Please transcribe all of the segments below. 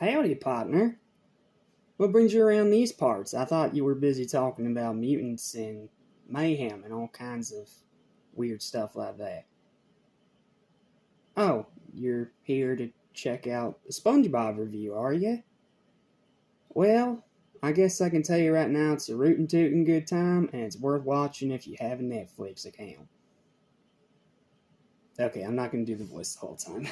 Howdy, partner. What brings you around these parts? I thought you were busy talking about mutants and mayhem and all kinds of weird stuff like that. Oh, you're here to check out the SpongeBob review, are you? Well, I guess I can tell you right now it's a rootin' tootin' good time, and it's worth watching if you have a Netflix account. Okay, I'm not going to do the voice the whole time.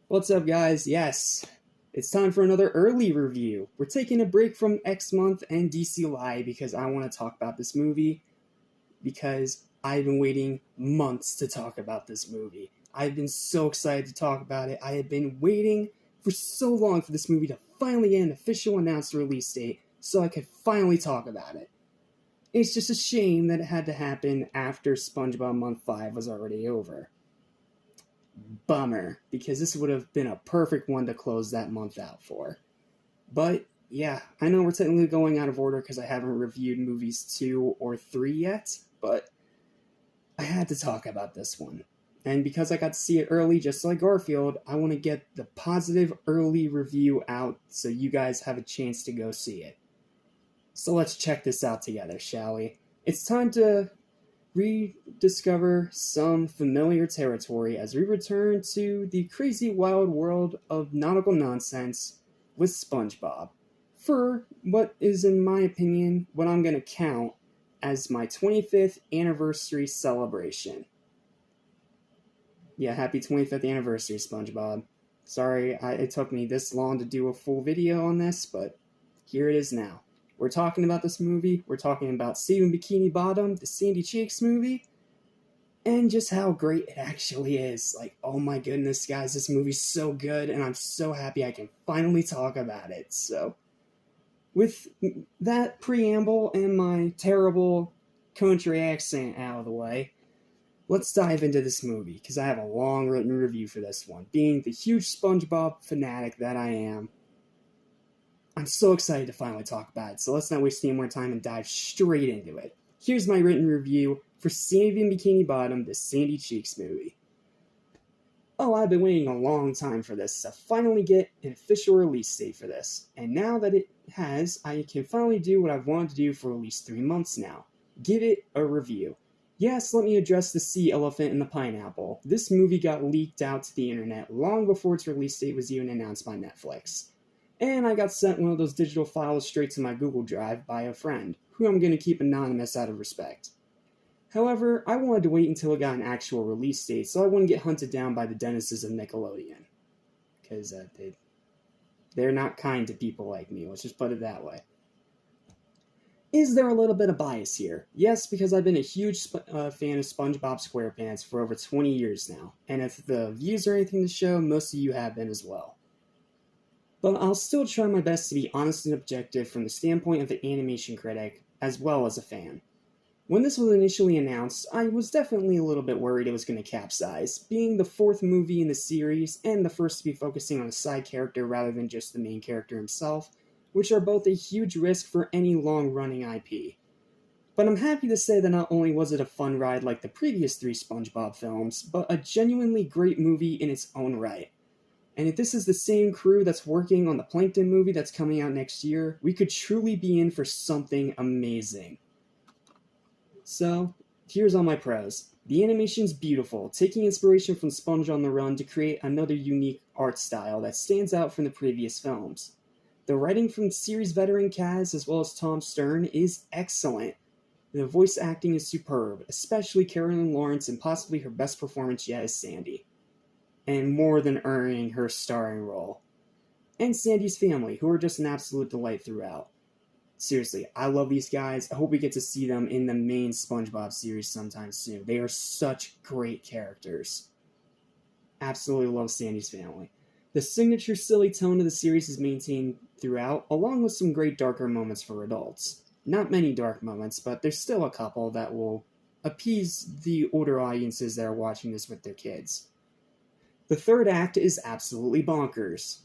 What's up, guys? Yes, it's time for another early review. We're taking a break from X Month and DC Live because I want to talk about this movie because I've been waiting months to talk about this movie. I've been so excited to talk about it. I have been waiting for so long for this movie to finally get an official announced release date so I could finally talk about it. It's just a shame that it had to happen after SpongeBob Month 5 was already over. Bummer, because this would have been a perfect one to close that month out for. But, yeah, I know we're technically going out of order because I haven't reviewed movies 2 or 3 yet, but I had to talk about this one. And because I got to see it early, just like Garfield, I want to get the positive early review out so you guys have a chance to go see it. So let's check this out together, shall we? It's time to rediscover some familiar territory as we return to the crazy wild world of nautical nonsense with SpongeBob for what is, in my opinion, what I'm going to count as my 25th anniversary celebration. Yeah, happy 25th anniversary, SpongeBob. Sorry it took me this long to do a full video on this, but here it is now. We're talking about this movie, we're talking about Saving Bikini Bottom, the Sandy Cheeks movie, and just how great it actually is. Like, oh my goodness, guys, this movie's so good, and I'm so happy I can finally talk about it. So, with that preamble and my terrible country accent out of the way, let's dive into this movie, because I have a long written review for this one. Being the huge SpongeBob fanatic that I am, I'm so excited to finally talk about it, so let's not waste any more time and dive straight into it. Here's my written review for Saving Bikini Bottom, the Sandy Cheeks movie. Oh, I've been waiting a long time for this to finally get an official release date for this, and now that it has, I can finally do what I've wanted to do for at least 3 months now. Give it a review. Yes, let me address the sea elephant in the pineapple. This movie got leaked out to the internet long before its release date was even announced by Netflix. And I got sent one of those digital files straight to my Google Drive by a friend, who I'm going to keep anonymous out of respect. However, I wanted to wait until it got an actual release date so I wouldn't get hunted down by the denizens of Nickelodeon. Because they're not kind to people like me, let's just put it that way. Is there a little bit of bias here? Yes, because I've been a huge fan of SpongeBob SquarePants for over 20 years now, and if the views are anything to show, most of you have been as well. But I'll still try my best to be honest and objective from the standpoint of an animation critic, as well as a fan. When this was initially announced, I was definitely a little bit worried it was going to capsize, being the 4th movie in the series and the first to be focusing on a side character rather than just the main character himself, which are both a huge risk for any long-running IP. But I'm happy to say that not only was it a fun ride like the previous 3 SpongeBob films, but a genuinely great movie in its own right. And if this is the same crew that's working on the Plankton movie that's coming out next year, we could truly be in for something amazing. So, here's all my pros. The animation's beautiful, taking inspiration from Sponge on the Run to create another unique art style that stands out from the previous films. The writing from series veteran Kaz as well as Tom Stern is excellent. The voice acting is superb, especially Carolyn Lawrence and possibly her best performance yet as Sandy. And more than earning her starring role. And Sandy's family, who are just an absolute delight throughout. Seriously, I love these guys. I hope we get to see them in the main SpongeBob series sometime soon. They are such great characters. Absolutely love Sandy's family. The signature silly tone of the series is maintained throughout, along with some great darker moments for adults. Not many dark moments, but there's still a couple that will appease the older audiences that are watching this with their kids. The third act is absolutely bonkers.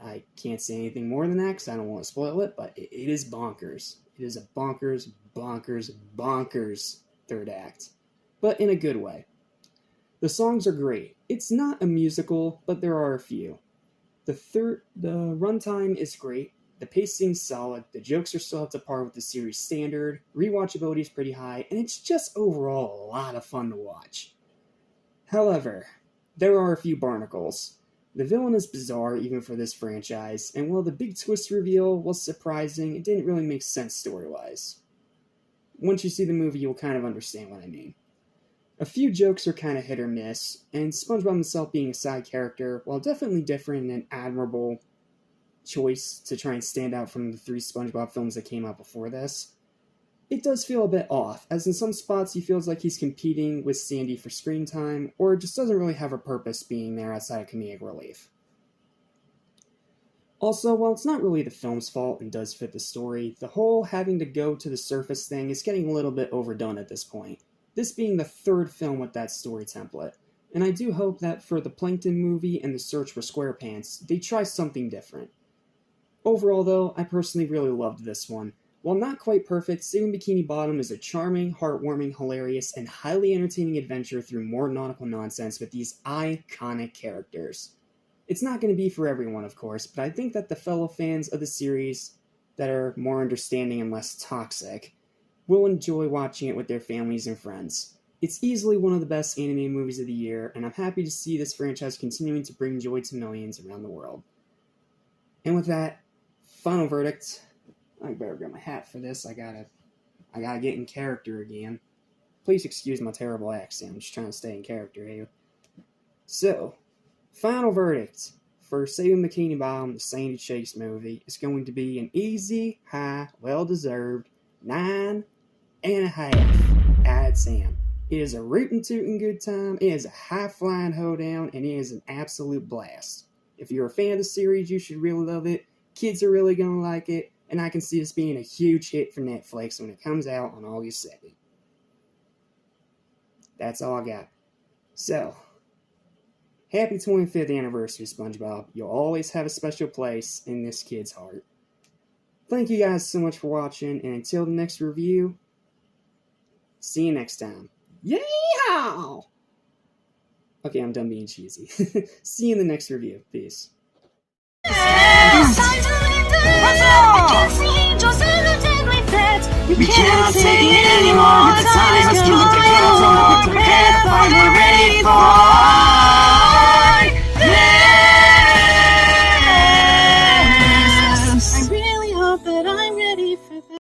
I can't say anything more than that because I don't want to spoil it, but it is bonkers. It is a bonkers, bonkers, bonkers third act. But in a good way. The songs are great. It's not a musical, but there are a few. The runtime is great, the pacing's solid, the jokes are still up to par with the series standard, rewatchability is pretty high, and it's just overall a lot of fun to watch. However, there are a few barnacles. The villain is bizarre even for this franchise, and while the big twist reveal was surprising, it didn't really make sense story-wise. Once you see the movie, you'll kind of understand what I mean. A few jokes are kind of hit or miss, and SpongeBob himself being a side character, while definitely different and an admirable choice to try and stand out from the 3 SpongeBob films that came out before this, it does feel a bit off, as in some spots he feels like he's competing with Sandy for screen time, or just doesn't really have a purpose being there outside of comedic relief. Also, while it's not really the film's fault and does fit the story, the whole having to go to the surface thing is getting a little bit overdone at this point. This being the 3rd film with that story template, and I do hope that for the Plankton movie and the Search for SquarePants, they try something different. Overall though, I personally really loved this one. While not quite perfect, Saving Bikini Bottom is a charming, heartwarming, hilarious, and highly entertaining adventure through more nautical nonsense with these iconic characters. It's not going to be for everyone, of course, but I think that the fellow fans of the series that are more understanding and less toxic will enjoy watching it with their families and friends. It's easily one of the best animated movies of the year, and I'm happy to see this franchise continuing to bring joy to millions around the world. And with that, final verdict. I better grab my hat for this. I gotta get in character again. Please excuse my terrible accent. I'm just trying to stay in character here. So, final verdict for Saving Bikini Bottom, the Sandy Chase movie, is going to be an easy, high, well-deserved 9.5 out of 10. It is a rootin' tootin' good time, it is a high-flying hoedown, and it is an absolute blast. If you're a fan of the series, you should really love it. Kids are really gonna like it, and I can see this being a huge hit for Netflix when it comes out on August 2nd. That's all I got. So, happy 25th anniversary, SpongeBob. You'll always have a special place in this kid's heart. Thank you guys so much for watching, and until the next review, see you next time. Yee-Haw! Okay, I'm done being cheesy. See you in the next review. Peace. We cannot take it anymore.